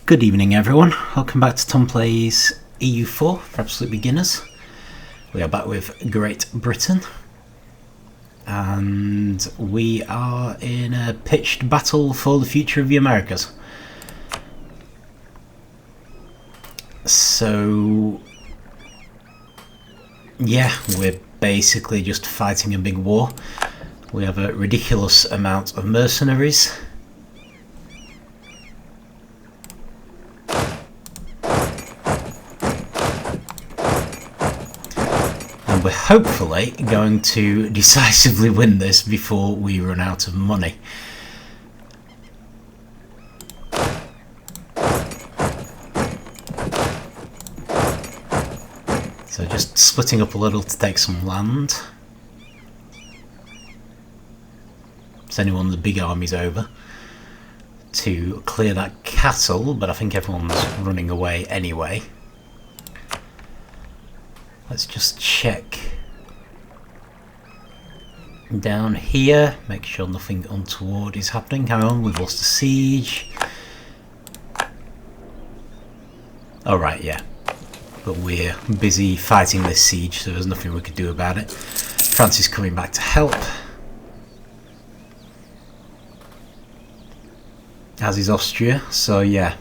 Good evening everyone, welcome back to Tom Plays EU4 for absolute beginners. We are back with Great Britain and we are in a pitched battle for the future of the Americas. So yeah, we're basically just fighting a big war. We have a ridiculous amount of mercenaries. We're hopefully going to decisively win this before we run out of money. So just splitting up a little to take some land. Sending one of the big armies over to clear that castle, but I think everyone's running away anyway. Let's just check down here, make sure nothing untoward is happening. Hang on, we've lost a siege. Alright, yeah. But we're busy fighting this siege, so there's nothing we could do about it. France is coming back to help. As is Austria, so yeah.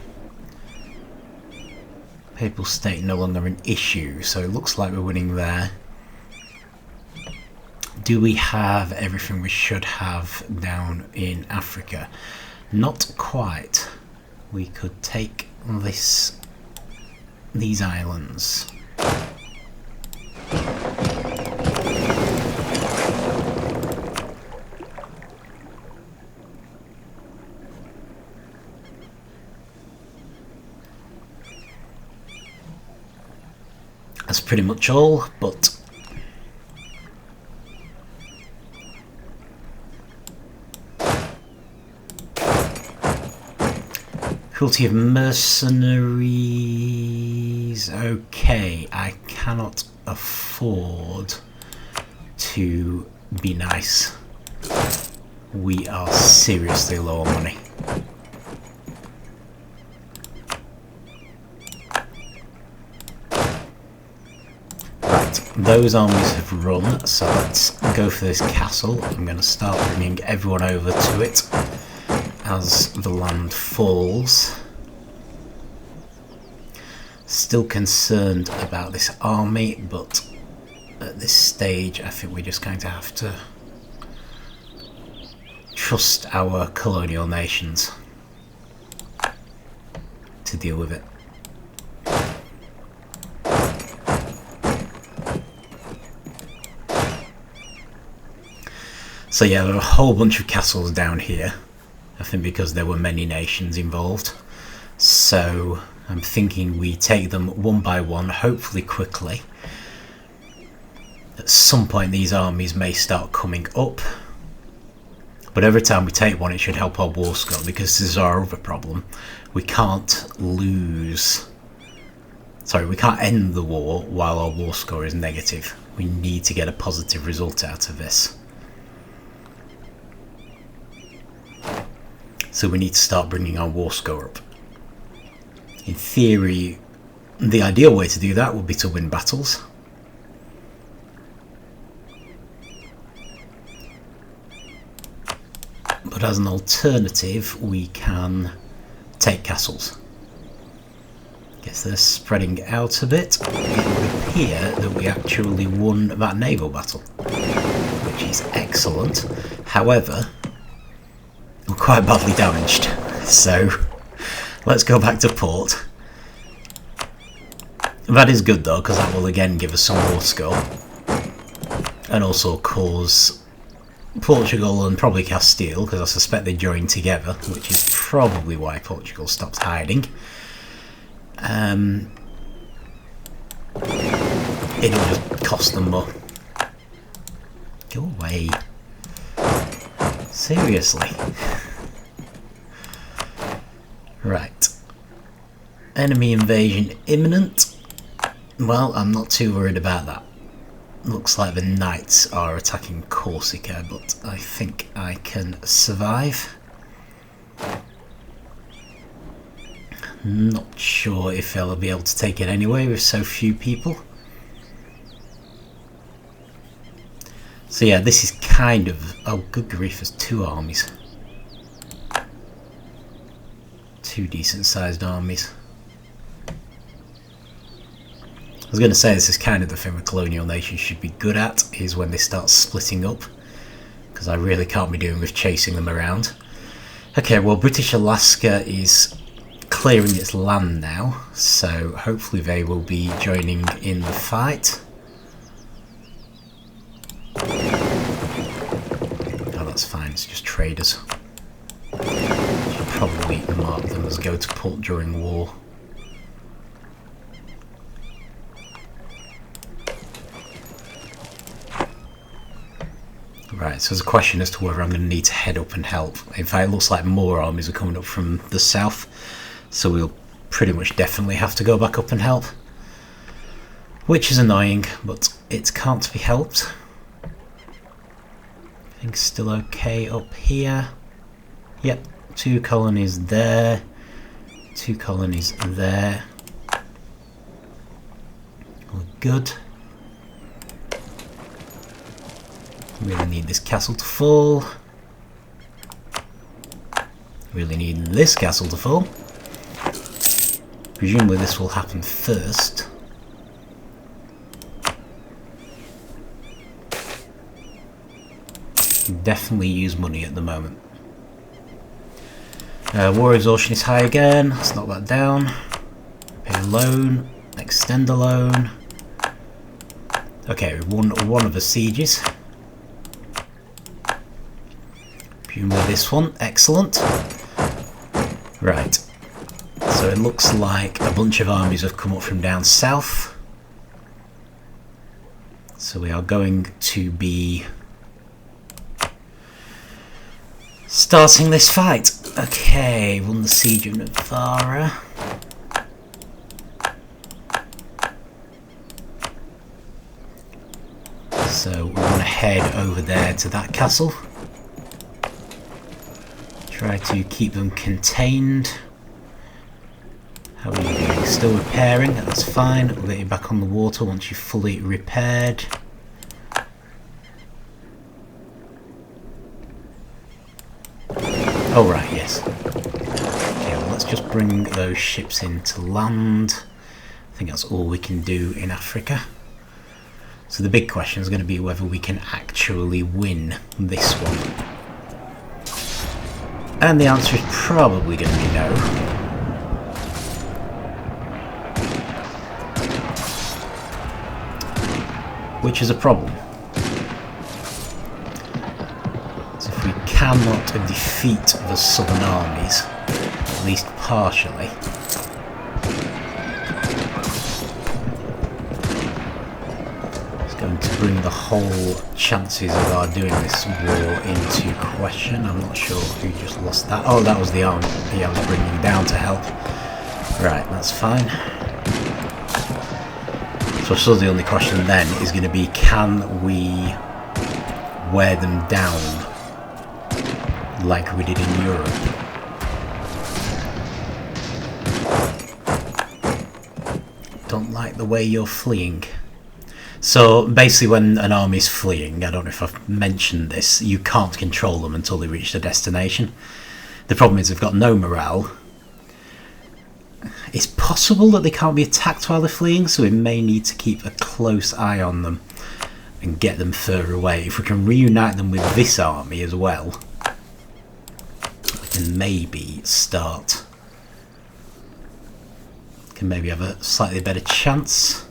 Papal state no longer an issue, so it looks like we're winning there. Do we have everything we should have down in Africa? Not quite. We could take these islands. That's pretty much all, but cruelty of mercenaries. Okay, I cannot afford to be nice. We are seriously low on money. Those armies have run, so let's go for this castle. I'm going to start bringing everyone over to it as the land falls. Still concerned about this army, but at this stage I think we're just going to have to trust our colonial nations to deal with it. So yeah, there are a whole bunch of castles down here, I think because there were many nations involved. So I'm thinking we take them one by one, hopefully quickly. At some point these armies may start coming up, but every time we take one it should help our war score, because this is our other problem. We can't we can't end the war while our war score is negative. We need to get a positive result out of this. So we need to start bringing our war score up. In theory, the ideal way to do that would be to win battles. But as an alternative, we can take castles. Guess they're spreading out a bit. It would appear that we actually won that naval battle, which is excellent. However, we're quite badly damaged, so let's go back to port. That is good though, because that will again give us some war score and also cause Portugal and probably Castille, because I suspect they joined together, which is probably why Portugal stopped hiding. It'll just cost them more. Go away. Seriously. Right. Enemy invasion imminent. Well, I'm not too worried about that. Looks like the knights are attacking Corsica, but I think I can survive. Not sure if they'll be able to take it anyway with so few people. So yeah, this is kind of... oh, good grief, there's 2 armies. 2 decent sized armies. I was going to say, this is kind of the thing that colonial nations should be good at, is when they start splitting up, because I really can't be doing with chasing them around. Okay, well, British Alaska is clearing its land now, so hopefully they will be joining in the fight. Oh, that's fine, it's just traders. Should probably mark them as go to port during war. Right, so there's a question as to whether I'm going to need to head up and help. In fact, it looks like more armies are coming up from the south, so we'll pretty much definitely have to go back up and help. Which is annoying, but it can't be helped. Things still okay up here. Yep, 2 colonies there, 2 colonies there. All good. Really need this castle to fall. Really need this castle to fall. Presumably this will happen first. Definitely use money at the moment. War exhaustion is high again. Let's knock that down. Pay a loan. Extend a loan. Okay, we've won one of the sieges. Presumably this one. Excellent. Right. So it looks like a bunch of armies have come up from down south. So we are going to be starting this fight. Okay, won the siege of Navarra. So we want to head over there to that castle. Try to keep them contained. How are you doing? Still repairing? That's fine. We'll get you back on the water once you're fully repaired. Oh right, yes. Okay, well let's just bring those ships into land. I think that's all we can do in Africa. So the big question is going to be whether we can actually win this one. And the answer is probably going to be no. Which is a problem. So if we cannot defeat the southern armies, at least partially, it's going to bring the whole chances of our doing this war into question. I'm not sure who just lost that. Oh, that was the army I was bringing down to help. Right, that's fine. So I suppose the only question then is going to be, can we wear them down like we did in Europe? Don't like the way you're fleeing. So basically when an army's fleeing, I don't know if I've mentioned this, you can't control them until they reach their destination. The problem is they've got no morale. It's possible that they can't be attacked while they're fleeing, so we may need to keep a close eye on them and get them further away. If we can reunite them with this army as well, we can maybe start. Can maybe have a slightly better chance.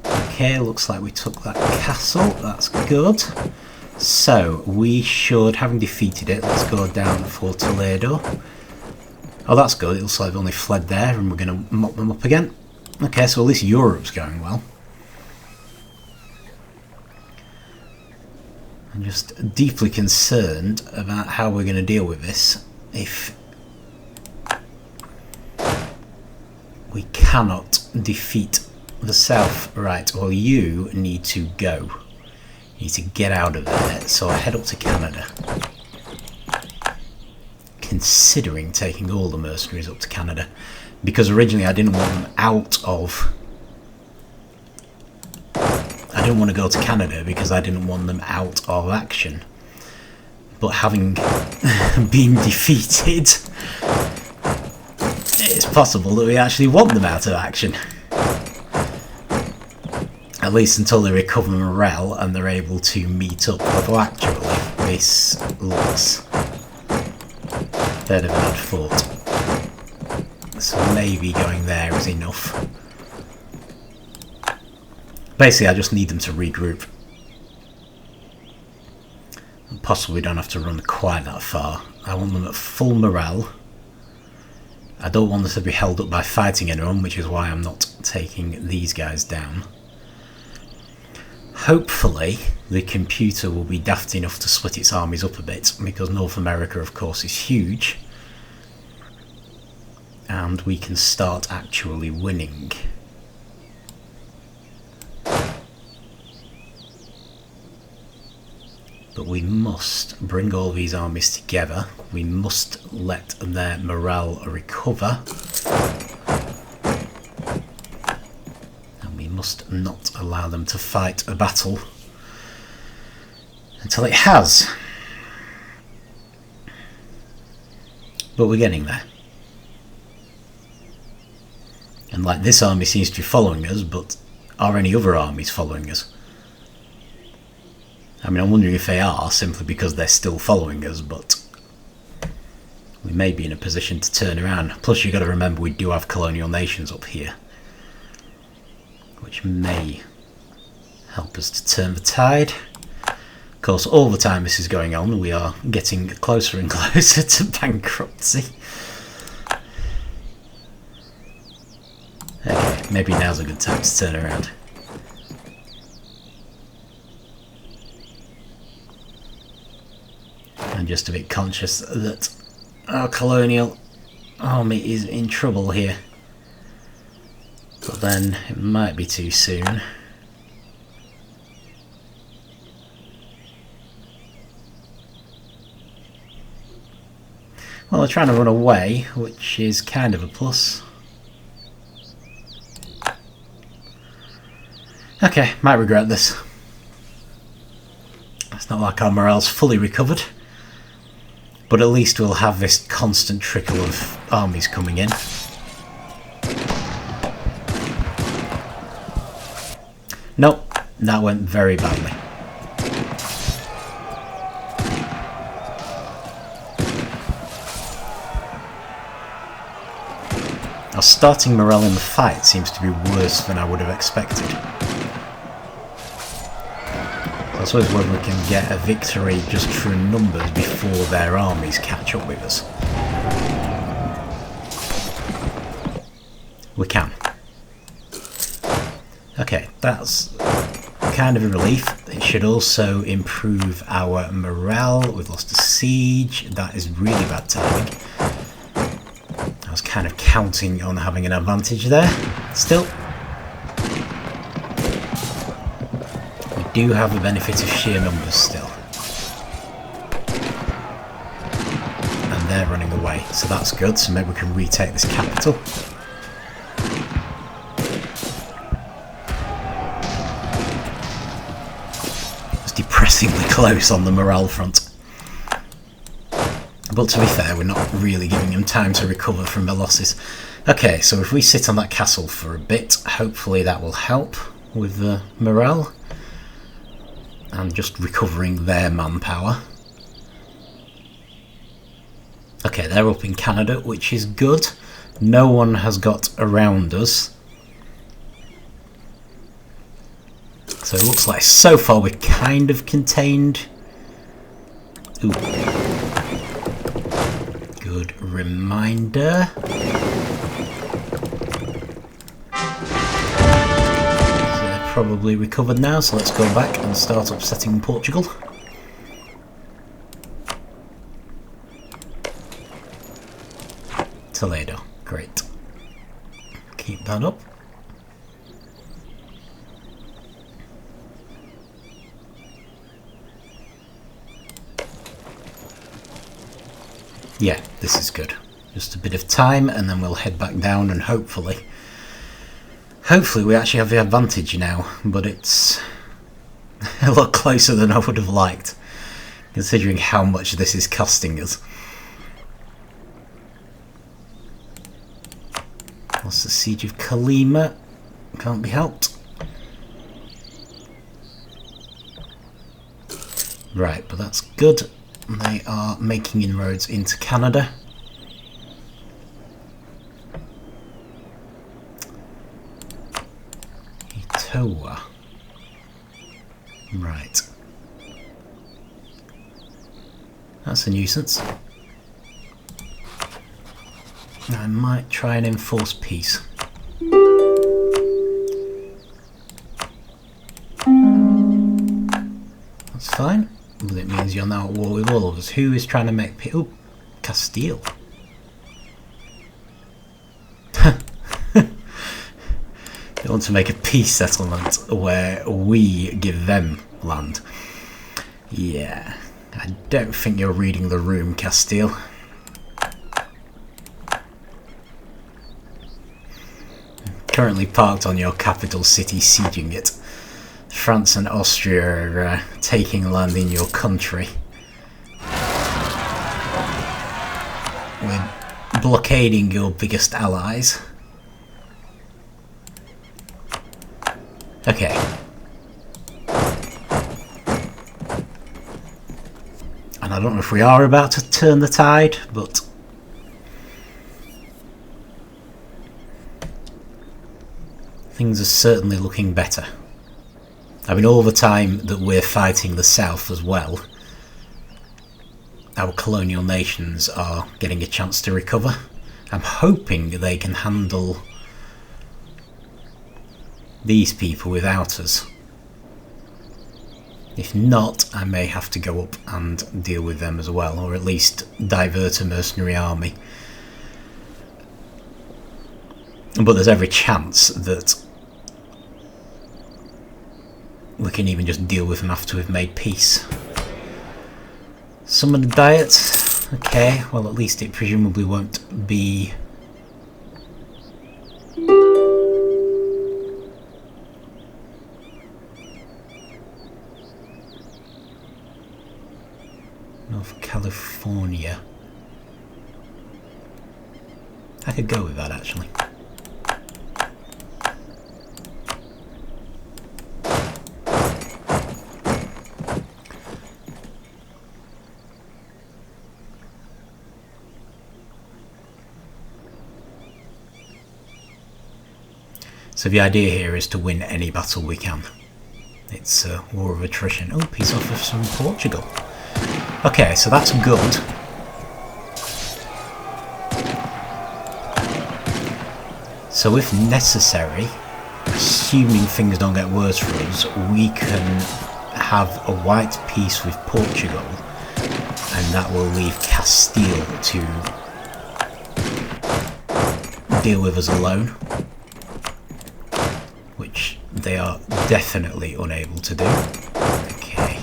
Okay, looks like we took that castle. That's good. So we should, having defeated it, let's go down for Toledo. Oh, that's good. It looks like they've only fled there and we're going to mop them up again. Okay, so at least Europe's going well. I'm just deeply concerned about how we're going to deal with this if we cannot defeat the south. Right, well, you need to go. You need to get out of there. So I head up to Canada. considering taking all the mercenaries up to Canada, because originally I didn't want them out of... I didn't want to go to Canada because I didn't want them out of action. But having been defeated, it's possible that we actually want them out of action. At least until they recover morale and they're able to meet up. Although actually, this looks better than I'd thought. So maybe going there is enough. Basically, I just need them to regroup. Possibly don't have to run quite that far. I want them at full morale. I don't want them to be held up by fighting anyone, which is why I'm not taking these guys down. Hopefully, the computer will be daft enough to split its armies up a bit, because North America, of course, is huge. And we can start actually winning. But we must bring all these armies together. We must let their morale recover. And we must not allow them to fight a battle until it has. But we're getting there. And like this army seems to be following us, but are any other armies following us? I mean, I'm wondering if they are, simply because they're still following us, but we may be in a position to turn around. Plus, you've got to remember we do have colonial nations up here, which may help us to turn the tide. Of course, all the time this is going on, we are getting closer and closer to bankruptcy. Okay, maybe now's a good time to turn around. I'm just a bit conscious that our colonial army is in trouble here. But then it might be too soon. Well, they're trying to run away, which is kind of a plus. Okay, might regret this. It's not like our morale's fully recovered. But at least we'll have this constant trickle of armies coming in. Nope, that went very badly. Our starting morale in the fight seems to be worse than I would have expected. I suppose whether we can get a victory just through numbers before their armies catch up with us. We can. Okay, that's kind of a relief. It should also improve our morale. We've lost a siege. That is really bad timing. I was kind of counting on having an advantage there. Still. Do have the benefit of sheer numbers still, and they're running away, so that's good. So maybe we can retake this capital. It's depressingly close on the morale front, but to be fair, we're not really giving them time to recover from the losses. Okay, so if we sit on that castle for a bit, hopefully that will help with the morale. And just recovering their manpower. Okay, they're up in Canada, which is good. No one has got around us. So it looks like so far we're kind of contained. Ooh. Good reminder. Probably recovered now, so let's go back and start upsetting Portugal. Toledo, great. Keep that up. Yeah, this is good. Just a bit of time and then we'll head back down and hopefully we actually have the advantage now, but it's a lot closer than I would have liked, considering how much this is costing us. What's the siege of Kalima? Can't be helped. Right, but that's good. They are making inroads into Canada. Itoa. Right. That's a nuisance. I might try and enforce peace. That's fine. But it means you're now at war with all of us. Who is trying to make peace? Oh, Castille. They want to make a peace settlement where we give them land. Yeah, I don't think you're reading the room, Castille. Currently parked on your capital city, sieging it. France and Austria are taking land in your country. We're blockading your biggest allies. Okay. And I don't know if we are about to turn the tide, but things are certainly looking better. I mean, all the time that we're fighting the south as well, our colonial nations are getting a chance to recover. I'm hoping they can handle these people without us. If not, I may have to go up and deal with them as well, or at least divert a mercenary army. But there's every chance that we can even just deal with them after we've made peace. Summon a diet. Okay, well at least it presumably won't be... North California. I could go with that actually. So the idea here is to win any battle we can. It's a war of attrition. Oh, peace offers from Portugal. Okay, so that's good. So if necessary, assuming things don't get worse for us, we can have a white peace with Portugal, and that will leave Castille to deal with us alone, which they are definitely unable to do. Okay.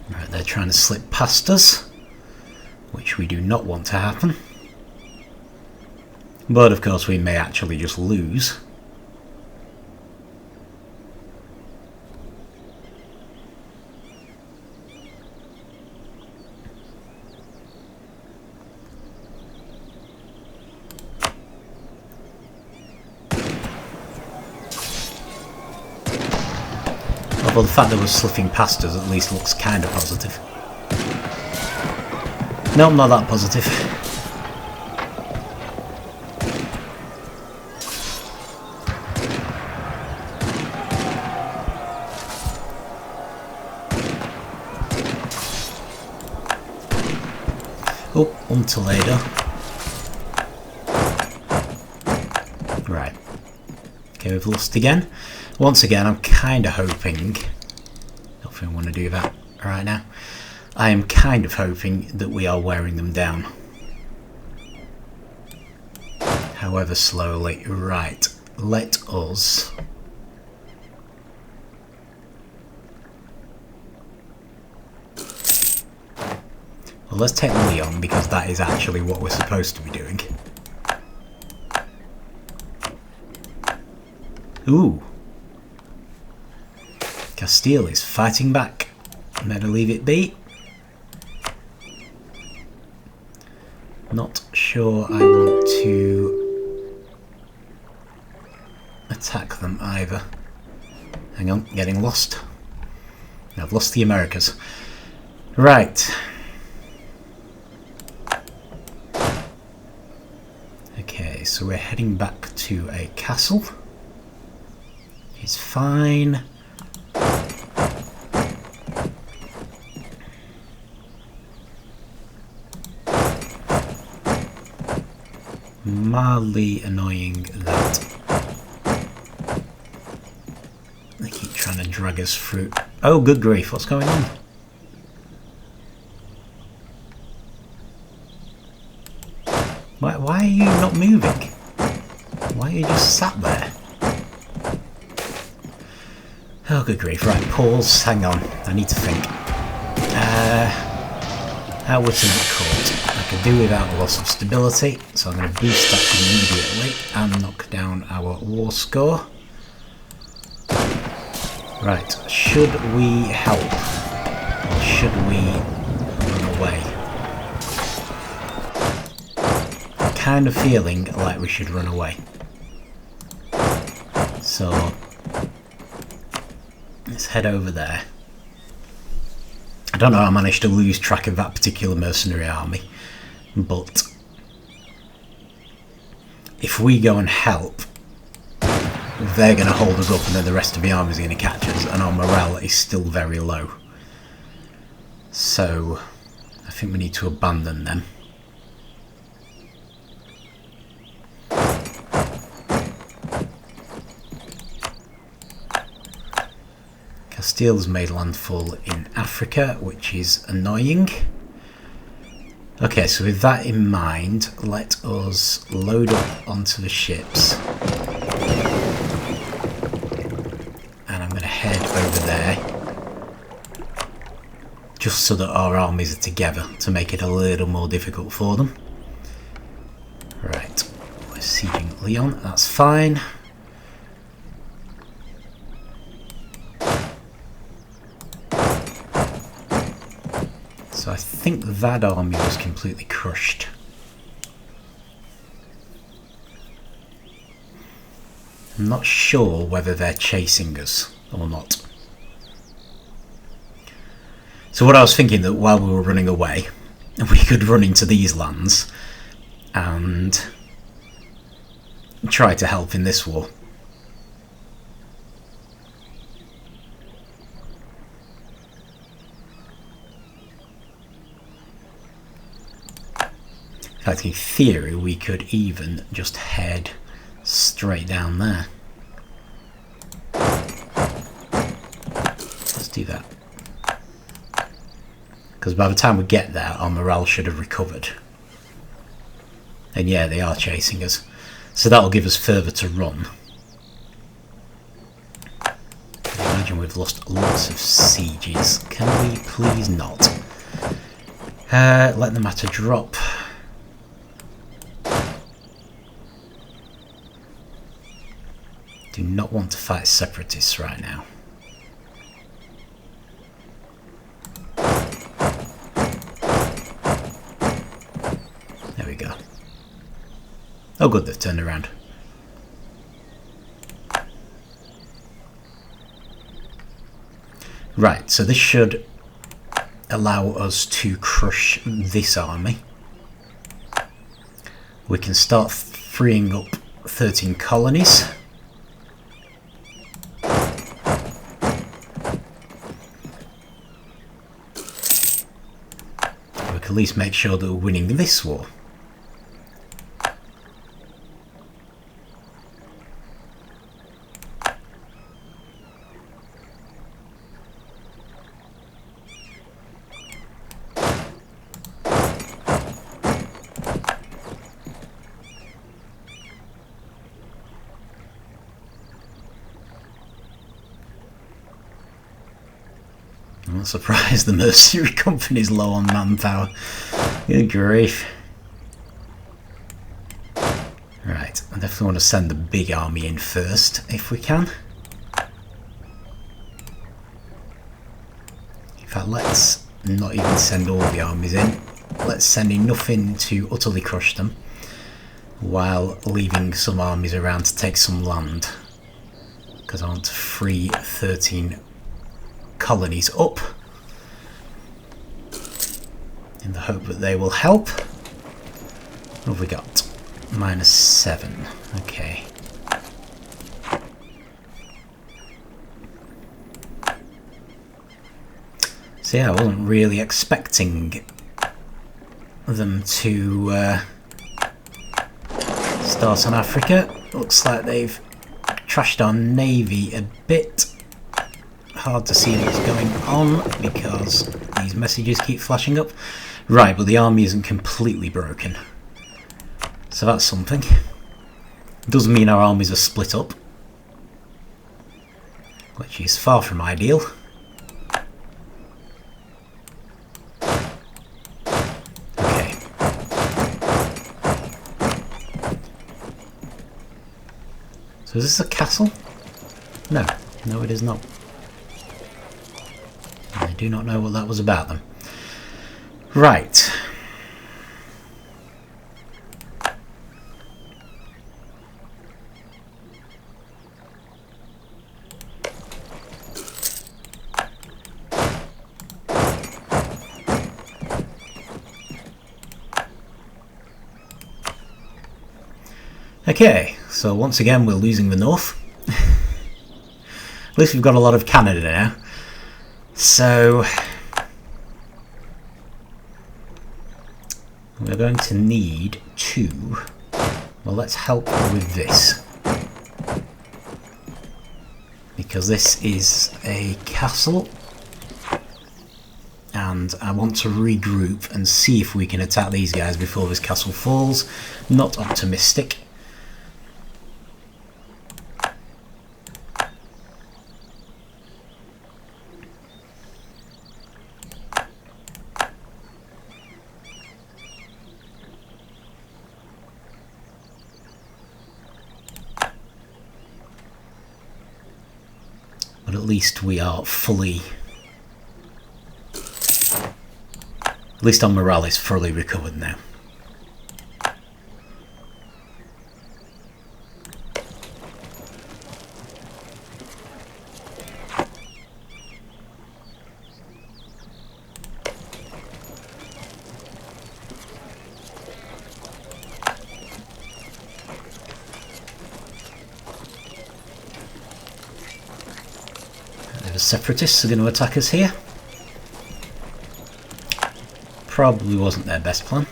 Right, they're trying to slip past us, which we do not want to happen. But of course we may actually just lose. Well, the fact that we're slipping past us at least looks kind of positive. No, not that positive. Oh, un Toledo. Right. Okay, we've lost again. Once again, I'm kind of hoping... don't think I want to do that right now. I am kind of hoping that we are wearing them down. however slowly. Right, let us... Well, let's take Leon, because that is actually what we're supposed to be doing. Ooh. Castille is fighting back. Better leave it be. Not sure I want to attack them either. Hang on, getting lost. I've lost the Americas. Right. Okay, so we're heading back to a castle. It's fine. Mildly annoying that they keep trying to drag us through. Oh, good grief, what's going on? Why are you not moving? Why are you just sat there? Oh, good grief. Right, pause. Hang on. I need to think. Outwards and court. I could do without a loss of stability, so I'm going to boost that immediately and knock down our war score. Right, should we help? Or should we run away? I'm kind of feeling like we should run away. So... let's head over there. I don't know how I managed to lose track of that particular mercenary army, but if we go and help, they're going to hold us up and then the rest of the army is going to catch us, and our morale is still very low. So I think we need to abandon them. Castille's made landfall in Africa, which is annoying. Okay, so with that in mind, let us load up onto the ships. And I'm going to head over there, just so that our armies are together, to make it a little more difficult for them. Right, we're sieging Leon, that's fine. So I think that army was completely crushed. I'm not sure whether they're chasing us or not. So what I was thinking, that while we were running away, we could run into these lands and try to help in this war. In fact, in theory, we could even just head straight down there. Let's do that. Because by the time we get there, our morale should have recovered. And yeah, they are chasing us. So that'll give us further to run. I imagine we've lost lots of sieges. Can we please not? Let the matter drop. Do not want to fight separatists right now. There we go. Oh good, they've turned around. Right, so this should allow us to crush this army. We can start freeing up 13 colonies. We can at least make sure that we're winning this war. I'm not surprised the mercenary company's low on manpower. Good grief. Right, I definitely want to send the big army in first, if we can. In fact, let's not even send all the armies in. Let's send enough in to utterly crush them, while leaving some armies around to take some land. Because I want to free 13 colonies up, in the hope that they will help. What have we got? -7. Okay. So yeah, I wasn't really expecting them to start on Africa. Looks like they've trashed our navy a bit. Hard to see what's going on because these messages keep flashing up. Right, but the army isn't completely broken. So that's something. Doesn't mean our armies are split up, which is far from ideal. Okay. So is this a castle? No. No, it is not. I do not know what that was about then. Right. Okay, so once again we're losing the north. At least we've got a lot of Canada now. So we're going to need to, well, let's help with this, because this is a castle and I want to regroup and see if we can attack these guys before this castle falls. Not optimistic. But at least we are fully... At least our morale is fully recovered now. The separatists are going to attack us here. Probably wasn't their best plan.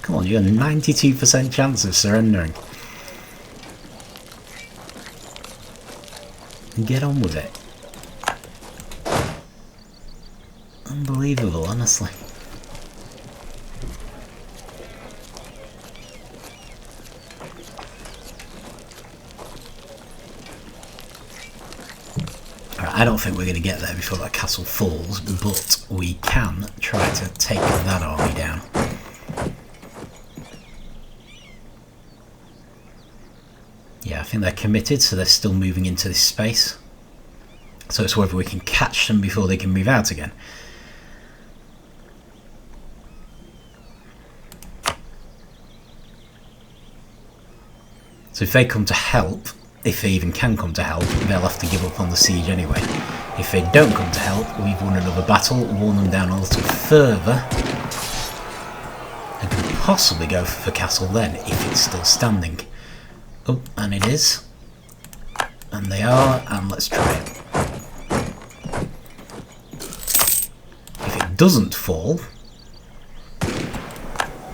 Come on, you have a 92% chance of surrendering. Get on with it. Unbelievable, honestly. I don't think we're going to get there before that castle falls, but we can try to take that army down. Yeah, I think they're committed, so they're still moving into this space. So it's whether we can catch them before they can move out again. So if they come to help, if they even can come to help, they'll have to give up on the siege anyway. If they don't come to help, we've won another battle, worn them down a little further, and can possibly go for the castle then, if it's still standing. Oh, and it is. And they are, and let's try it. If it doesn't fall,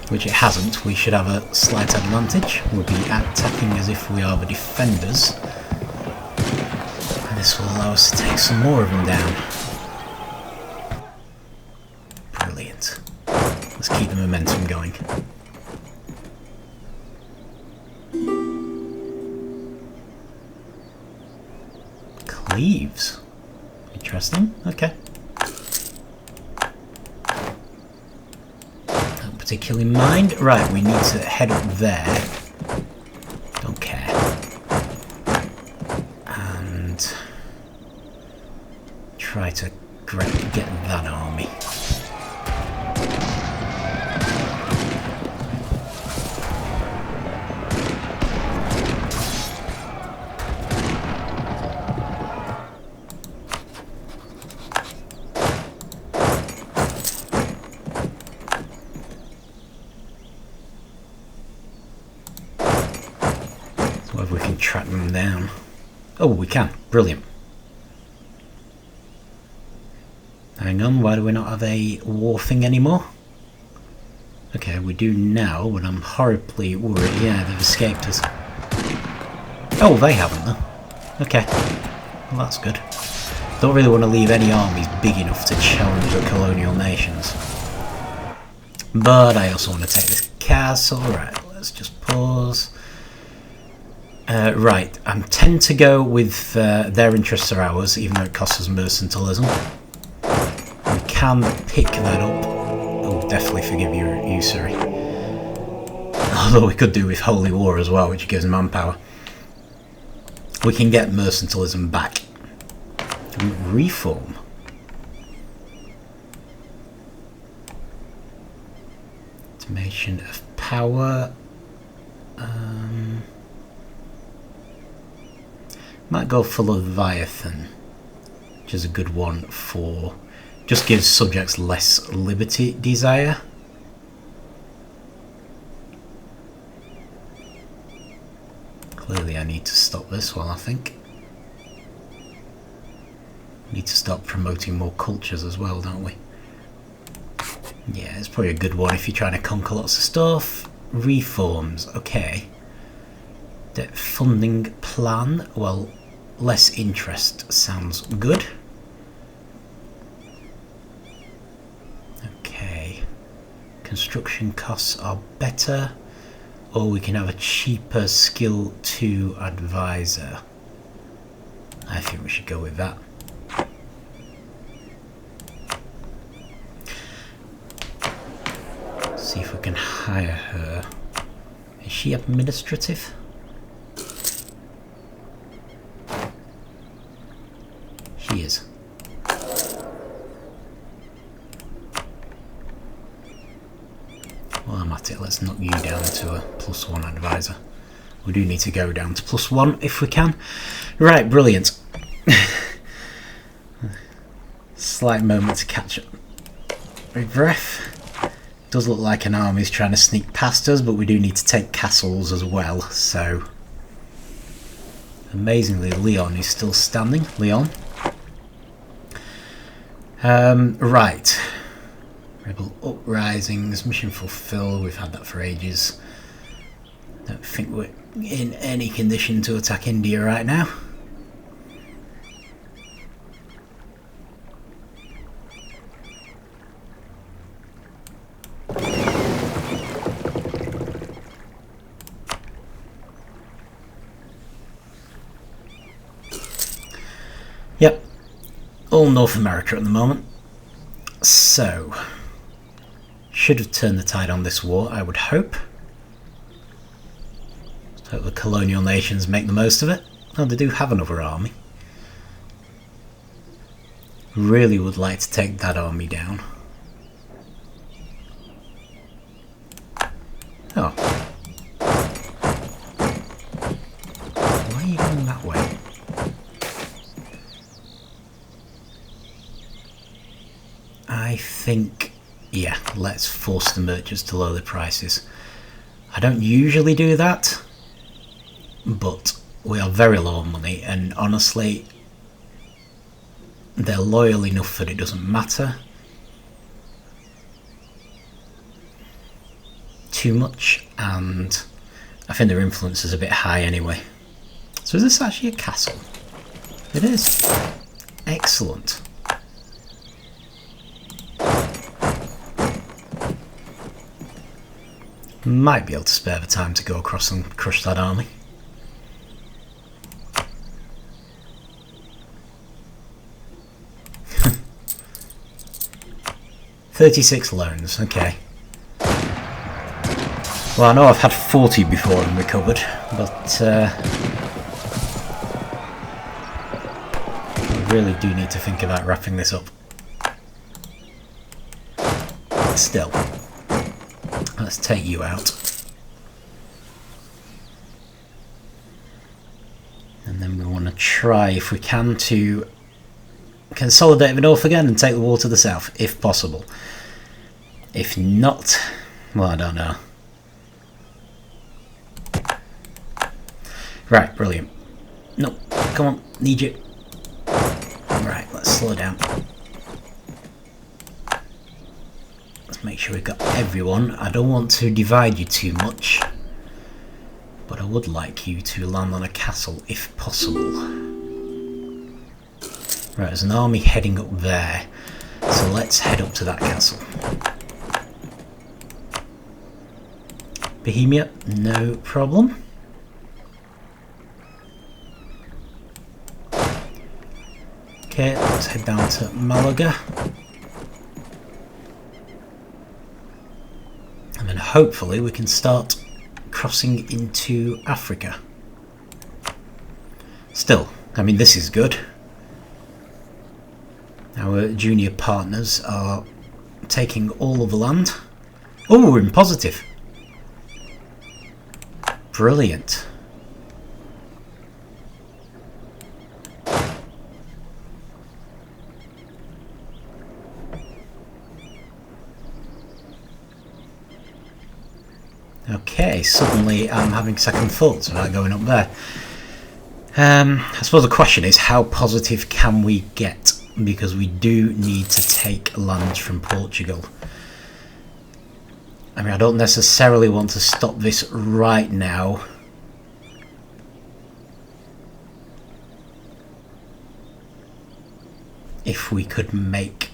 which it hasn't, we should have a slight advantage. We'll be attacking as if we are the defenders. And this will allow us to take some more of them down. Brilliant. Let's keep the momentum going. Cleves. We Interesting. Okay. Don't particularly mind. Right, we need to head up there. Don't care. And try to get that army. Whether we can track them down. Oh, we can. Brilliant. Hang on, why do we not have a war thing anymore? Okay, we do now, but I'm horribly worried. Yeah, they've escaped us. Oh, they haven't though. Okay. Well, that's good. Don't really want to leave any armies big enough to challenge the colonial nations. But I also want to take this castle. Right, let's just pause. Right, I tend to go with their interests are ours, even though it costs us mercantilism. We can pick that up. Oh, definitely forgive you, usury. Although we could do with holy war as well, which gives manpower. We can get mercantilism back. Reform. Automation of power. Might go for Leviathan, which is a good one for... just gives subjects less liberty desire. Clearly I need to stop this one, I think. Need to start promoting more cultures as well, don't we? Yeah, it's probably a good one if you're trying to conquer lots of stuff. Reforms, okay. Debt funding plan, well, less interest sounds good. Okay. Construction costs are better, or we can have a cheaper skill 2 advisor. I think we should go with that. See if we can hire her. Is she administrative? She is. Well, I'm at it. Let's knock you down to a +1 advisor. We do need to go down to +1 if we can. Right, brilliant. Slight moment to catch up. Big breath. Does look like an army's trying to sneak past us, but we do need to take castles as well, so... Amazingly, Leon is still standing. Leon. Right. Rebel uprisings, mission fulfilled. We've had that for ages. Don't think we're in any condition to attack India right now. Yep, all North America at the moment. So, should have turned the tide on this war, I would hope. Hope the colonial nations make the most of it. Oh, they do have another army. Really would like to take that army down. Oh. Why are you going that way? I think, yeah, let's force the merchants to lower the prices. I don't usually do that, but we are very low on money, and honestly, they're loyal enough that it doesn't matter too much, and I think their influence is a bit high anyway. So is this actually a castle? It is. Excellent. Might be able to spare the time to go across and crush that army. 36 loans, okay. Well, I know I've had 40 before and recovered, but I really do need to think about wrapping this up. Still, let's take you out. And then we want to try, if we can, to consolidate the north again and take the war to the south, if possible. If not, well, I don't know. Right, brilliant. No, come on, need you. Right, let's slow down. Let's make sure we've got everyone. I don't want to divide you too much, but I would like you to land on a castle if possible. Right, there's an army heading up there, so let's head up to that castle. Bohemia, no problem. Okay, let's head down to Malaga. And then hopefully we can start crossing into Africa. Still, I mean, this is good. Our junior partners are taking all of the land. Oh, we're in positive. Brilliant. Okay, suddenly I'm having second thoughts about going up there. I suppose the question is, how positive can we get? Because we do need to take land from Portugal. I mean, I don't necessarily want to stop this right now. If we could make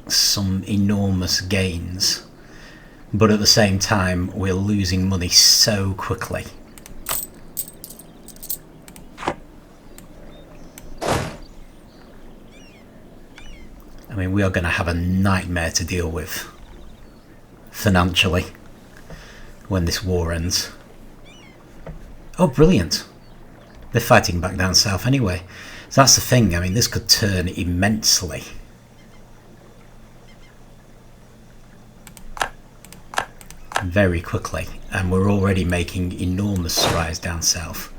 some enormous gains. But at the same time, we're losing money so quickly. I mean, we are going to have a nightmare to deal with financially when this war ends. Oh, brilliant. They're fighting back down south anyway. So that's the thing, I mean, this could turn immensely. Very quickly, and we're already making enormous strides down south.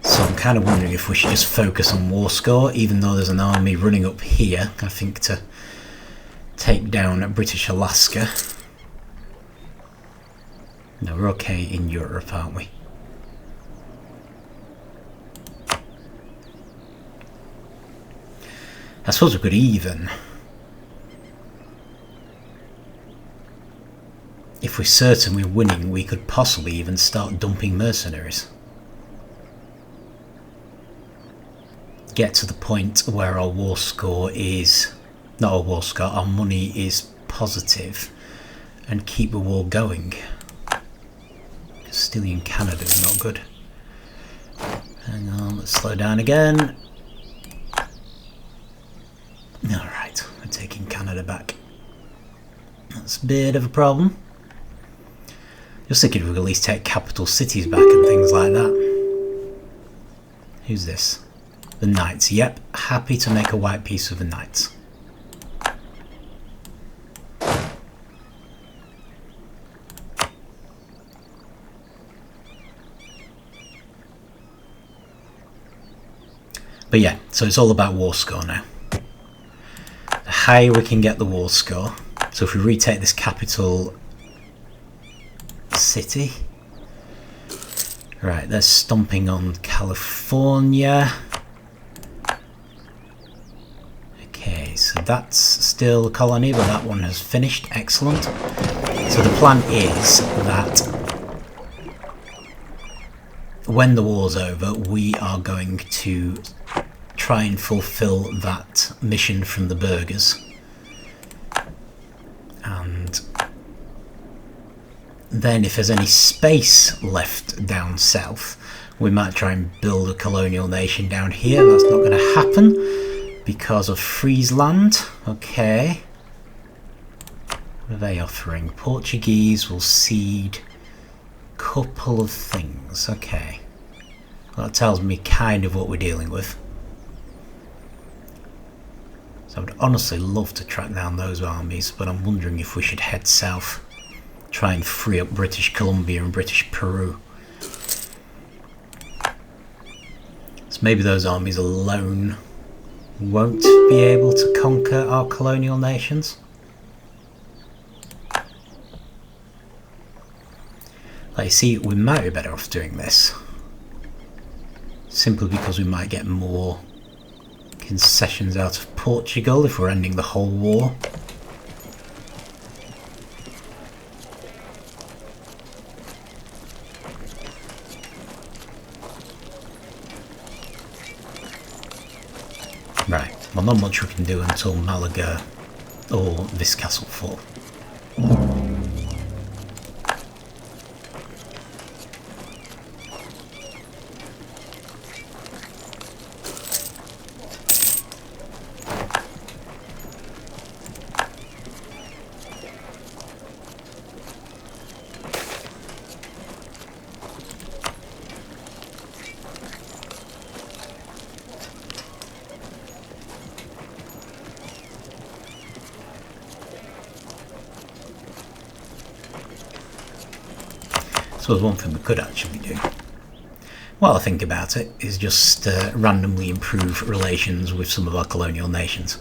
So I'm kind of wondering if we should just focus on war score, even though there's an army running up here, I think, to take down British Alaska. No, we're okay in Europe, aren't we? I suppose we could even, if we're certain we're winning, we could possibly even start dumping mercenaries. Get to the point where our war score is, not our war score, our money is positive, and keep the war going. Castilian Canada is not good. Hang on, let's slow down again. Alright, we're taking Canada back. That's a bit of a problem. Just thinking we could at least take capital cities back and things like that. Who's this? The Knights. Yep, happy to make a white peace with the Knights. But yeah, so it's all about war score now. The higher we can get the war score. So if we retake this capital city. Right, they're stomping on California. Okay, so that's still a colony, but that one has finished. Excellent. So the plan is that when the war's over, we are going to try and fulfill that mission from the burghers. And then if there's any space left down south, we might try and build a colonial nation down here. That's not going to happen because of Friesland. Okay. What are they offering? Portuguese will cede a couple of things. Okay. Well, that tells me kind of what we're dealing with. So I would honestly love to track down those armies, but I'm wondering if we should head south. Try and free up British Columbia and British Peru. So maybe those armies alone won't be able to conquer our colonial nations. Like you see, we might be better off doing this. Simply because we might get more concessions out of Portugal if we're ending the whole war. Right, well, not much we can do until Malaga or this castle fall. So there's one thing we could actually do, while I think about it, is just randomly improve relations with some of our colonial nations.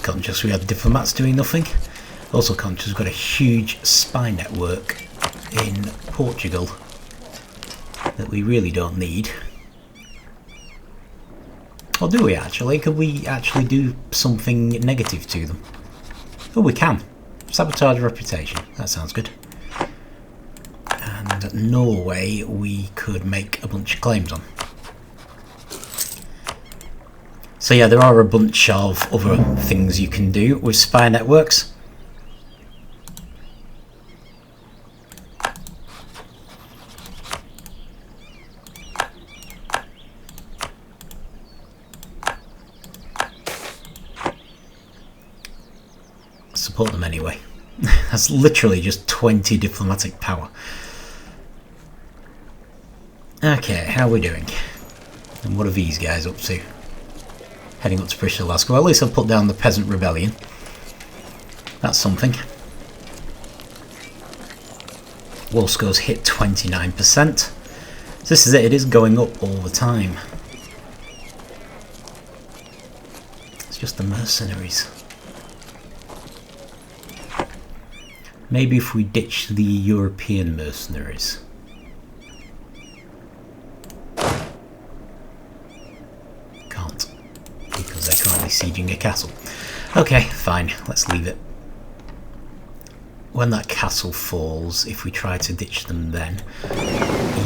Conscious we have diplomats doing nothing. Also conscious we've got a huge spy network in Portugal that we really don't need. Or do we actually? Could we actually do something negative to them? Oh, we can. Sabotage reputation. That sounds good. And Norway we could make a bunch of claims on. So yeah, there are a bunch of other things you can do with spy networks. Support them anyway. That's literally just 20 diplomatic power. Okay, how are we doing? And what are these guys up to? Heading up to British Alaska. Well, at least I've put down the Peasant Rebellion. That's something. War scores hit 29%. So this is it. It is going up all the time. It's just the mercenaries. Maybe if we ditch the European mercenaries. Can't. Because they're currently sieging a castle. Okay, fine. Let's leave it. When that castle falls, if we try to ditch them then,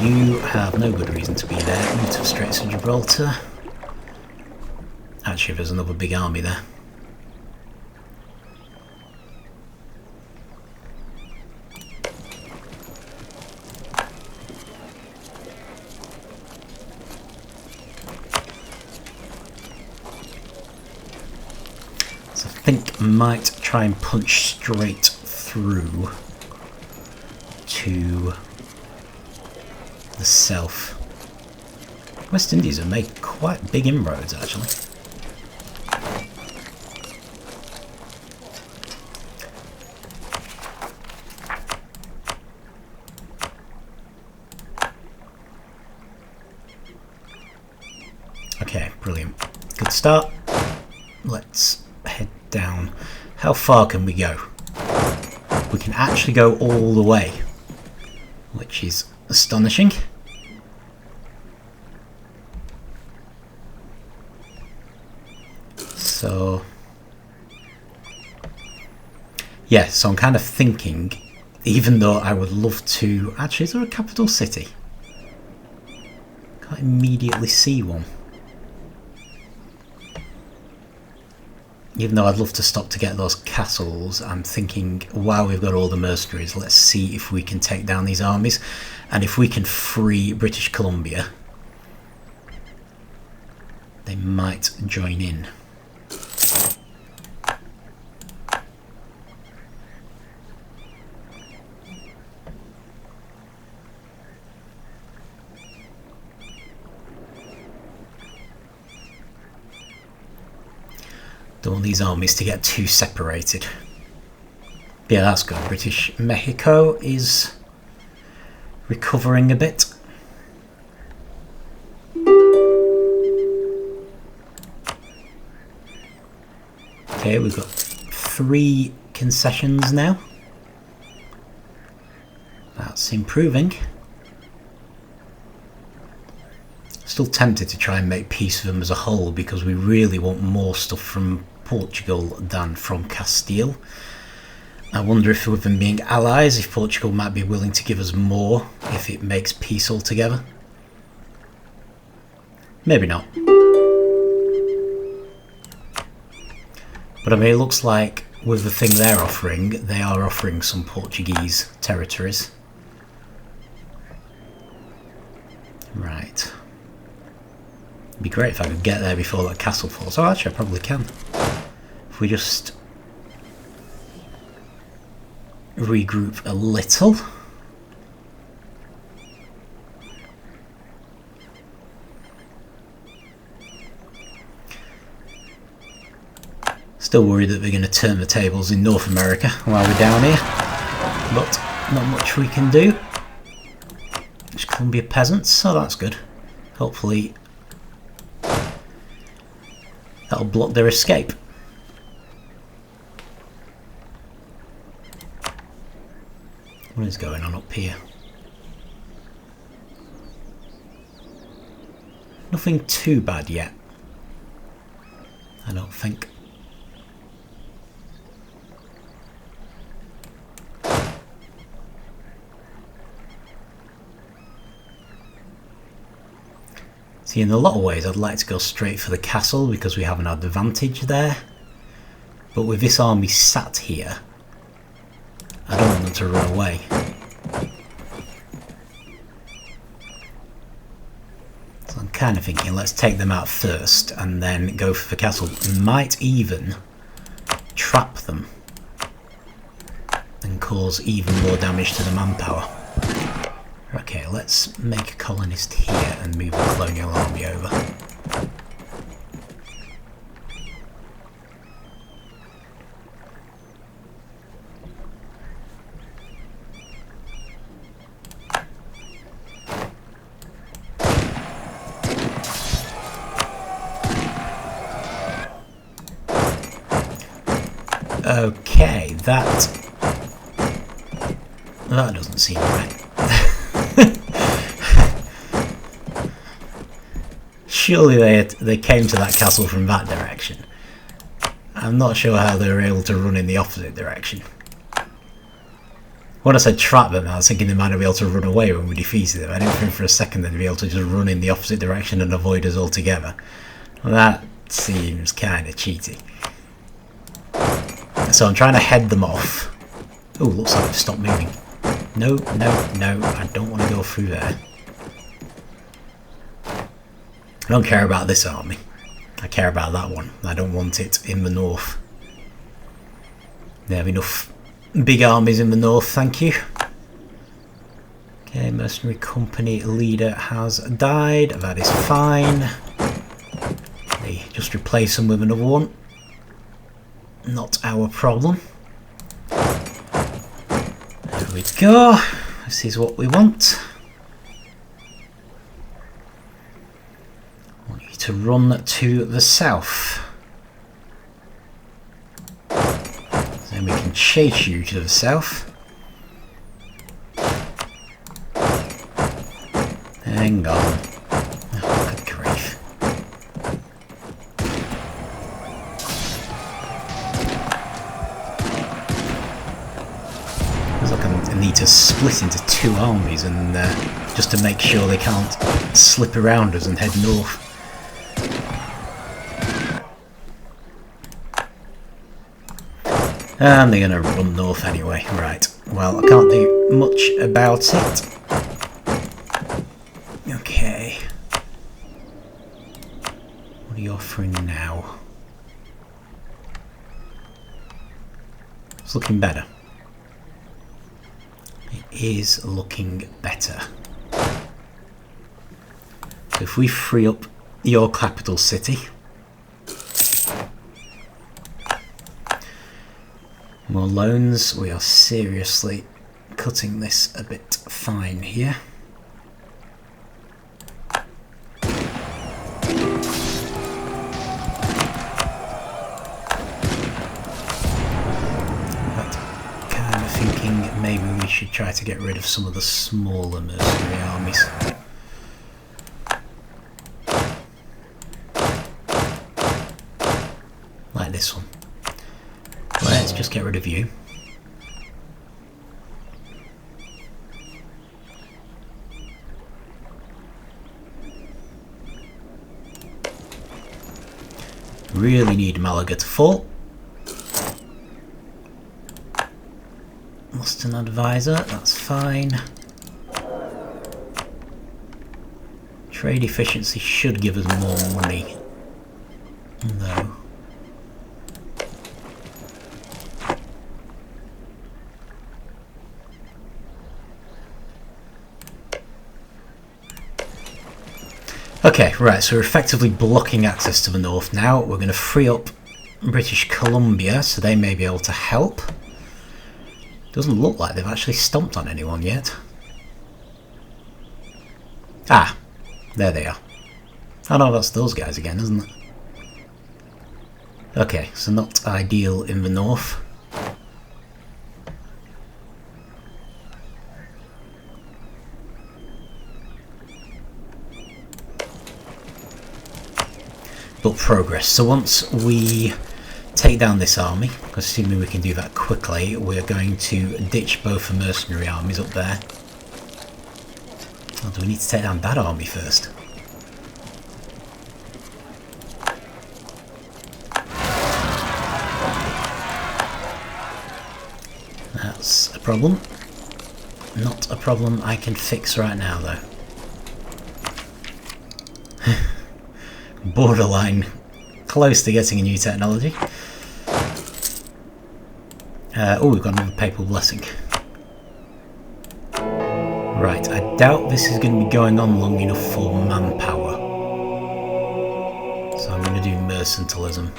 you have no good reason to be there. Move to Straits of Gibraltar. Actually, there's another big army there. So I think I might try and punch straight through to the south. West Indies have made quite big inroads actually. Okay, brilliant. Good start. Let's head down. How far can we go? We can actually go all the way, which is astonishing. So Yeah, so I'm kind of thinking, even though I would love to... Actually, is there a capital city? Can't immediately see one. Even though I'd love to stop to get those castles, I'm thinking, while we've got all the mercenaries, let's see if we can take down these armies. And if we can free British Columbia, they might join in. Don't want these armies to get too separated. Yeah, that's good. British Mexico is recovering a bit. Okay, we've got 3 concessions now. That's improving. Still tempted to try and make peace with them as a whole, because we really want more stuff from Portugal than from Castille. I wonder if, with them being allies, if Portugal might be willing to give us more if it makes peace altogether. Maybe not. But I mean, it looks like with the thing they're offering, they are offering some Portuguese territories. Right. It'd be great if I could get there before that castle falls. Oh, actually, I probably can. If we just regroup a little. Still worried that we're going to turn the tables in North America while we're down here, but not much we can do. It's Columbia peasants, so that's good. Hopefully that'll block their escape. What is going on up here? Nothing too bad yet, I don't think. See, in a lot of ways I'd like to go straight for the castle because we have an advantage there. But with this army sat here, I don't want them to run away. So I'm kind of thinking, let's take them out first and then go for the castle. Might even trap them and cause even more damage to the manpower. Okay, let's make a colonist here and move the colonial army over. Okay, that doesn't seem right. Surely they came to that castle from that direction. I'm not sure how they were able to run in the opposite direction. When I said trap them, I was thinking they might not be able to run away when we defeated them. I didn't think for a second they'd be able to just run in the opposite direction and avoid us altogether. Well, that seems kind of cheaty. So I'm trying to head them off. Oh, looks like they've stopped moving. No, no, no, I don't want to go through there. I don't care about this army. I care about that one. I don't want it in the north. They have enough big armies in the north, thank you. Okay, mercenary company leader has died. That is fine. They just replace them with another one. Not our problem. There we go. This is what we want. I want you to run to the south. Then we can chase you to the south. Hang on. Oh, good grief. split into two armies, and just to make sure they can't slip around us and head north. And they're going to run north anyway. Right, well, I can't do much about it. Okay. What are you offering now? It's looking better. It is looking better. So if we free up your capital city, more loans, we are seriously cutting this a bit fine here. Maybe we should try to get rid of some of the smaller mercenary armies. Like this one. Let's just get rid of you. Really need Malaga to fall. Lost an advisor, that's fine. Trade efficiency should give us more money, though. Okay, right, so we're effectively blocking access to the north now. We're going to free up British Columbia, so they may be able to help. Doesn't look like they've actually stomped on anyone yet. Ah, there they are. Oh no, that's those guys again, isn't it? Okay, so not ideal in the north. But progress. So once we take down this army, assuming we can do that quickly, we're going to ditch both the mercenary armies up there. Oh, do we need to take down that army first? That's a problem. Not a problem I can fix right now, though. Borderline close to getting a new technology. Oh, we've got another papal blessing. Right, I doubt this is going to be going on long enough for manpower. So I'm going to do mercantilism.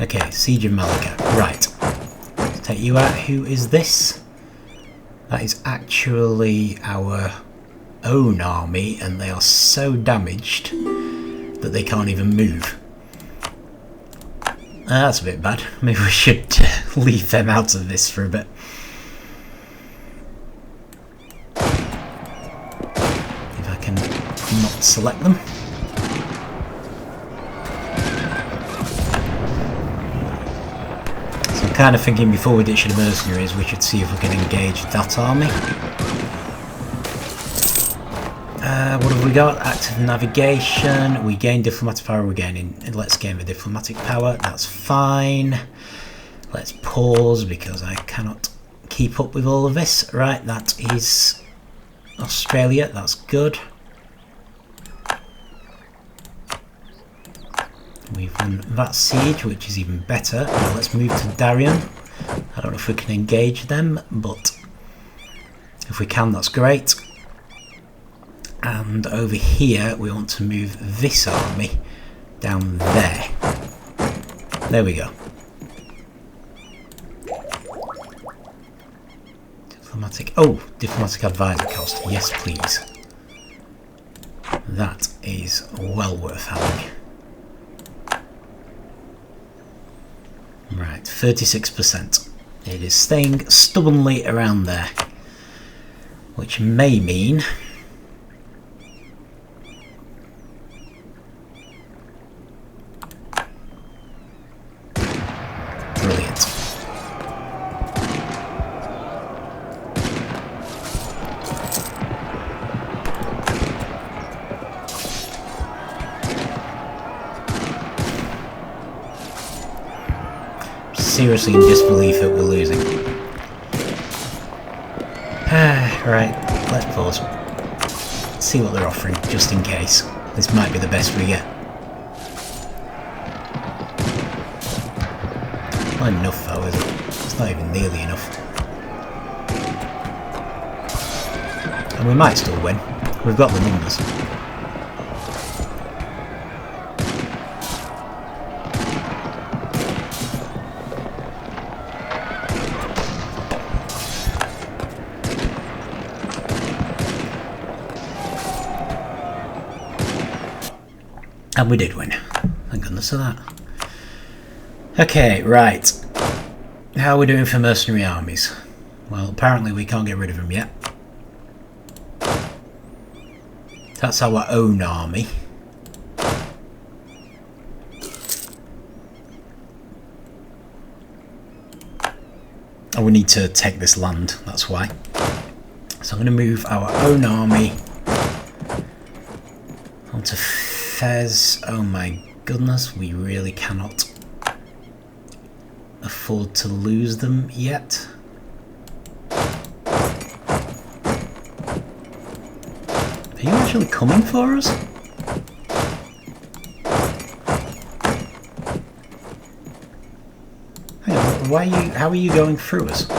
Okay, Siege of Malaga. Right. Let's take you out. Who is this? That is actually our own army, and they are so damaged that they can't even move. That's a bit bad. Maybe we should leave them out of this for a bit. If I can not select them. So I'm kind of thinking before we ditch the mercenaries, we should see if we can engage that army. What have we got? Active navigation. We gain diplomatic power. We're gaining. Let's gain the diplomatic power. That's fine. Let's pause because I cannot keep up with all of this. Right, that is Australia. That's good. We've won that siege, which is even better. Now let's move to Darien. I don't know if we can engage them, but if we can, that's great. And over here we want to move this army down there. There we go. Diplomatic. Oh, diplomatic advisor cost. Yes, please. That is well worth having. Right, 36%. It is staying stubbornly around there, which may mean seriously in disbelief that we're losing. Right, let's pause. See what they're offering, just in case. This might be the best we get. Not enough though, is it? It's not even nearly enough. And we might still win. We've got the numbers. And we did win. Thank goodness for that. Okay, right. How are we doing for mercenary armies? Well, apparently we can't get rid of them yet. That's our own army. And we need to take this land, that's why. So I'm going to move our own army onto Fez. Oh my goodness, we really cannot afford to lose them yet. Are you actually coming for us? Hang on, why are you? How are you going through us?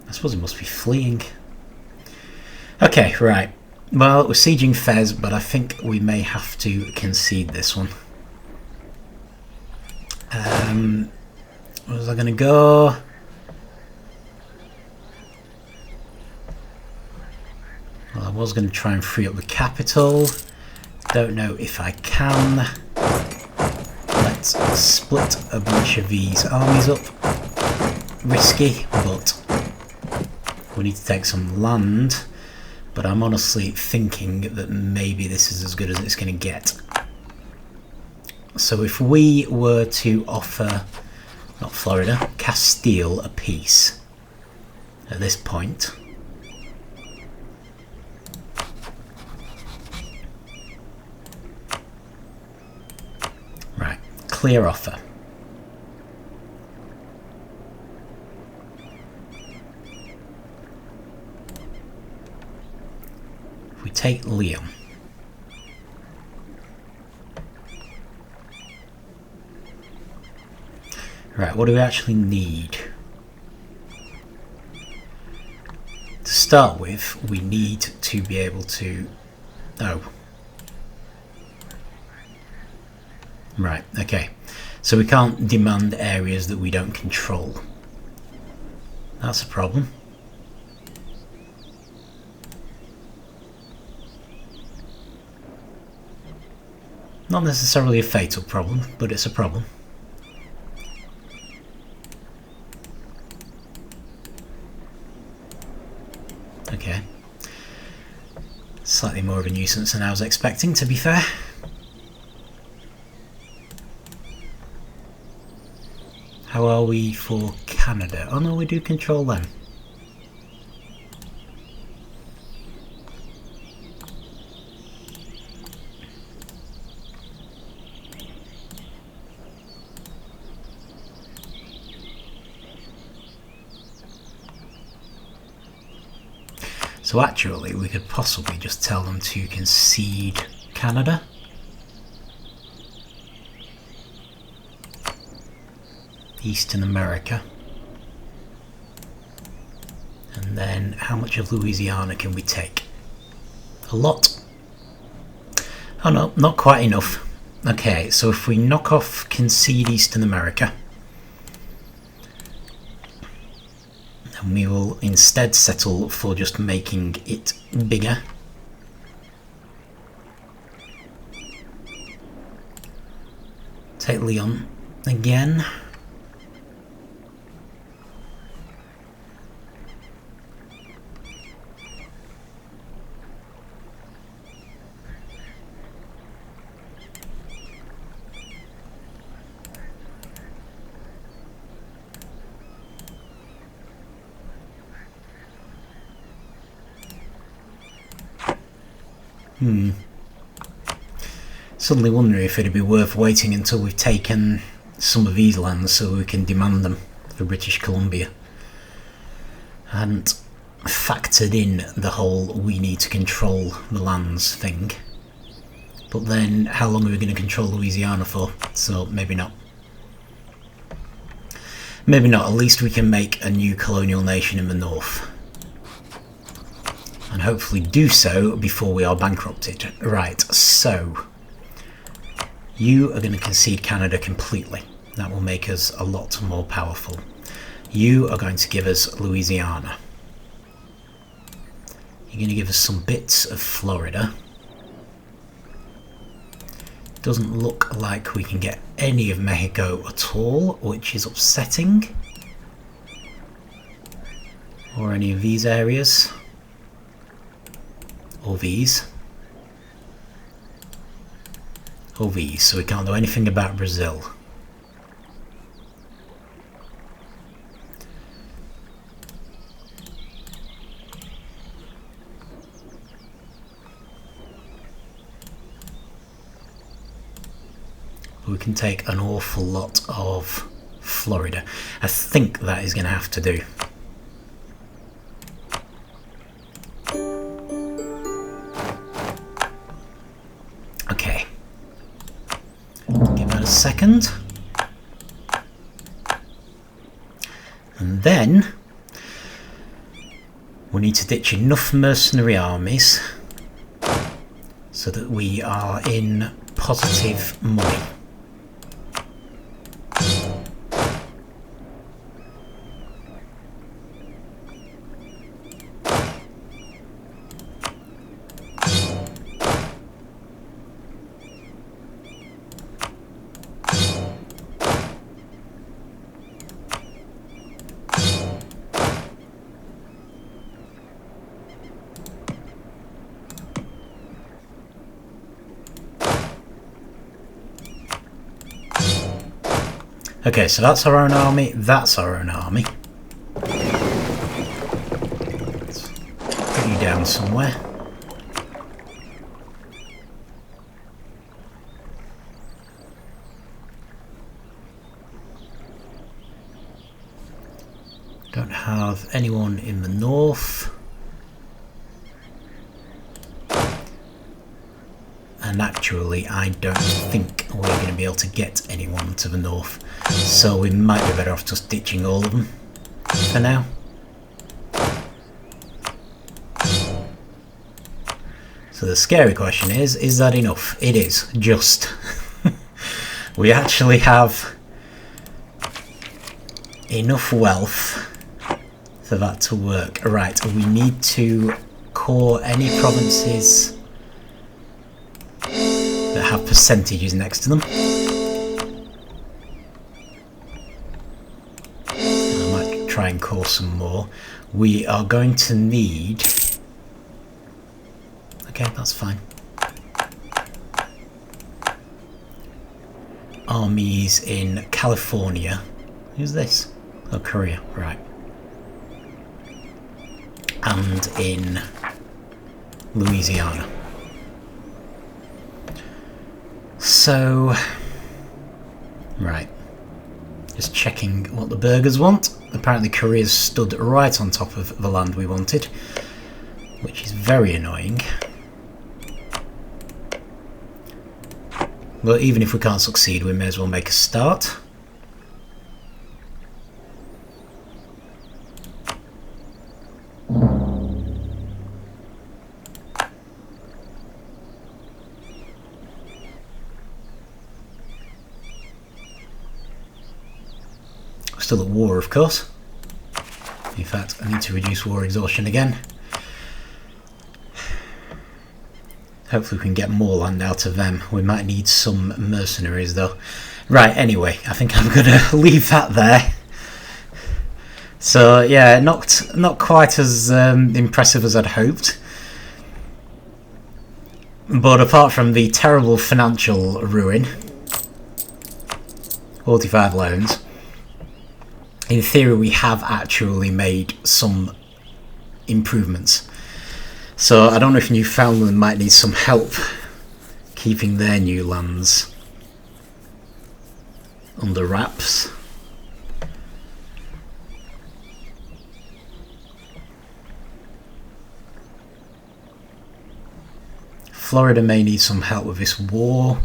I suppose it must be fleeing. Okay, right. Well, we're sieging Fez, but I think we may have to concede this one. Where was I going to go? Well, I was going to try and free up the capital. Don't know if I can. Let's split a bunch of these armies up. Risky, but we need to take some land. But I'm honestly thinking that maybe this is as good as it's going to get. So if we were to offer, not Florida, Castille a peace at this point. Right, clear offer. We take Leon. Right, what do we actually need? To start with, we need to be able to... Oh. Right, okay. So we can't demand areas that we don't control. That's a problem. Not necessarily a fatal problem, but it's a problem. Okay. Slightly more of a nuisance than I was expecting, to be fair. How are we for Canada? Oh no, we do control them. So actually, we could possibly just tell them to concede Canada. Eastern America. And then, how much of Louisiana can we take? A lot. Oh no, not quite enough. Okay, so if we knock off concede Eastern America, and we will instead settle for just making it bigger. Take Leon again. Suddenly wondering if it'd be worth waiting until we've taken some of these lands so we can demand them for British Columbia. I hadn't factored in the whole we need to control the lands thing. But then how long are we going to control Louisiana for? So maybe not. Maybe not, at least we can make a new colonial nation in the north. And hopefully do so before we are bankrupted. Right, so you are going to concede Canada completely. That will make us a lot more powerful. You are going to give us Louisiana. You're going to give us some bits of Florida. Doesn't look like we can get any of Mexico at all, which is upsetting. Or any of these areas. Or these. Or these, so we can't do anything about Brazil. We can take an awful lot of Florida. I think that is going to have to do. Okay. Give that a second. And then we need to ditch enough mercenary armies so that we are in positive money. Okay, so that's our own army, that's our own army. Let's put you down somewhere. Don't have anyone in the north. And actually, I don't think we're going to be able to get anyone to the north. So we might be better off just ditching all of them for now. So the scary question is that enough? It is, just. We actually have enough wealth for that to work. Right, we need to core any provinces that have percentages next to them. I might try and core some more. We are going to need... Okay, that's fine. Armies in California. Who's this? Oh, Korea, right. And in Louisiana. So, right, just checking what the burghers want. Apparently Korea's stood right on top of the land we wanted, which is very annoying. But even if we can't succeed, we may as well make a start. Still at war, of course. In fact, I need to reduce war exhaustion again. Hopefully we can get more land out of them. We might need some mercenaries though. Right, anyway, I think I'm going to leave that there. So yeah, not quite as impressive as I'd hoped. But apart from the terrible financial ruin, 45 loans, in theory we have actually made some improvements. So I don't know if Newfoundland might need some help keeping their new lands under wraps. Florida may need some help with this war,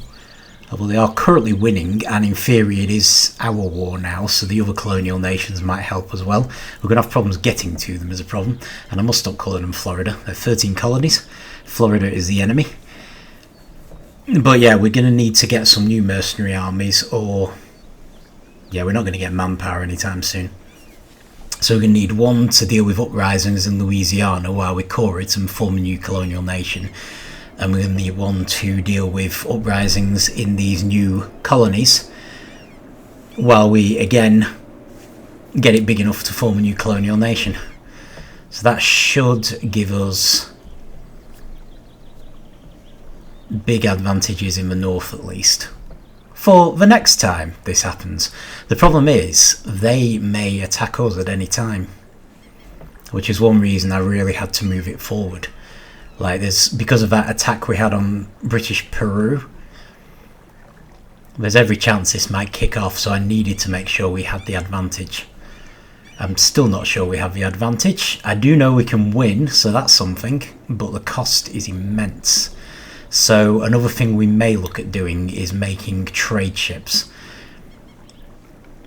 although they are currently winning, and in theory it is our war now, so the other colonial nations might help as well. We're going to have problems getting to them as a problem, and I must stop calling them Florida. They're 13 colonies. Florida is the enemy. But yeah, we're going to need to get some new mercenary armies, or yeah, we're not going to get manpower anytime soon. So we're going to need one to deal with uprisings in Louisiana while we core it and form a new colonial nation. And we're going to need one to deal with uprisings in these new colonies while we again get it big enough to form a new colonial nation. So that should give us big advantages in the north, at least, for the next time this happens. The problem is they may attack us at any time, which is one reason I really had to move it forward. Like, there's, because of that attack we had on British Peru, there's every chance this might kick off, so I needed to make sure we had the advantage. I'm still not sure we have the advantage. I do know we can win, so that's something, but the cost is immense. So another thing we may look at doing is making trade ships,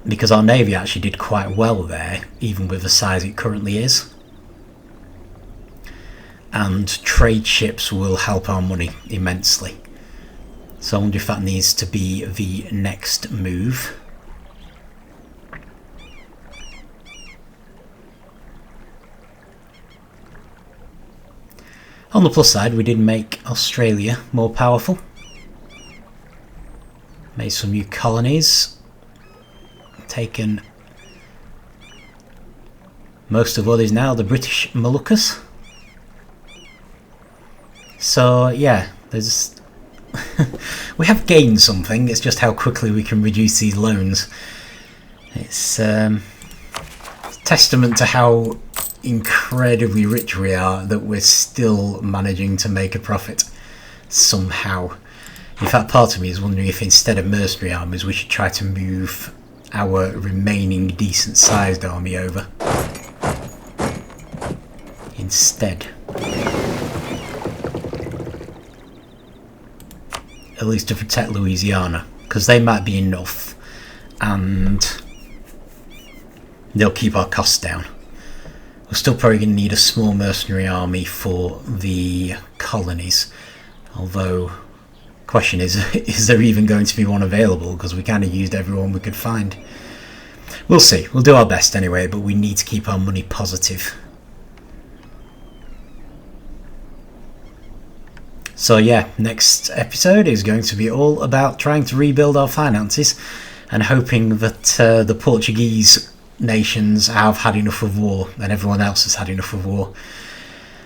because our navy actually did quite well there, even with the size it currently is. And trade ships will help our money immensely. So I wonder if that needs to be the next move. On the plus side, we did make Australia more powerful. Made some new colonies. Taken most of what is now the British Moluccas. So yeah, there's we have gained something. It's just how quickly we can reduce these loans. It's testament to how incredibly rich we are that we're still managing to make a profit somehow. In fact, part of me is wondering if instead of mercenary armies we should try to move our remaining decent sized army over instead. At least to protect Louisiana, because they might be enough and they'll keep our costs down. We're still probably going to need a small mercenary army for the colonies, although the question is there even going to be one available, because we kind of used everyone we could find. We'll see. We'll do our best anyway, but we need to keep our money positive. So yeah, next episode is going to be all about trying to rebuild our finances and hoping that the Portuguese nations have had enough of war and everyone else has had enough of war.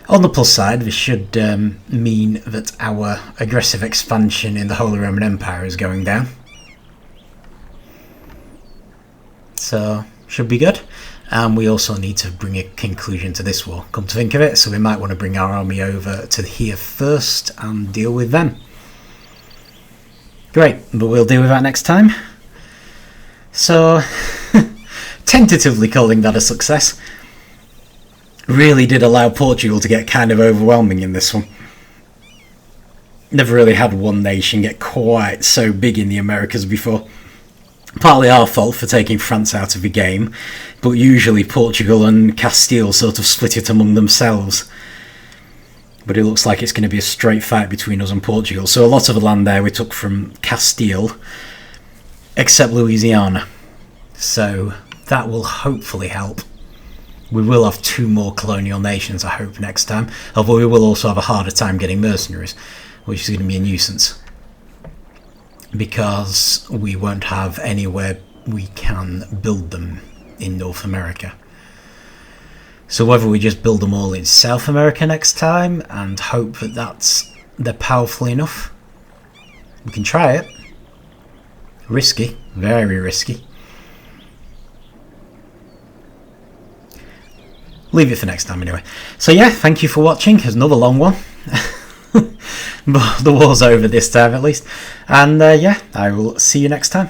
On the plus side, this should mean that our aggressive expansion in the Holy Roman Empire is going down. So, should be good. And we also need to bring a conclusion to this war, come to think of it, so we might want to bring our army over to here first and deal with them. Great, but we'll deal with that next time. So, tentatively calling that a success. Really did allow Portugal to get kind of overwhelming in this one. Never really had one nation get quite so big in the Americas before. Partly our fault for taking France out of the game, but usually Portugal and Castille sort of split it among themselves. But it looks like it's going to be a straight fight between us and Portugal. So a lot of the land there we took from Castille, except Louisiana. So that will hopefully help. We will have 2 more colonial nations, I hope, next time. Although we will also have a harder time getting mercenaries, which is going to be a nuisance, because we won't have anywhere we can build them in North America. So whether we just build them all in South America next time and hope that they're powerful enough, we can try it. Risky, very risky. Leave it for next time anyway. So yeah, thank you for watching. It's another long one. But the war's over this time at least. And yeah, I will see you next time.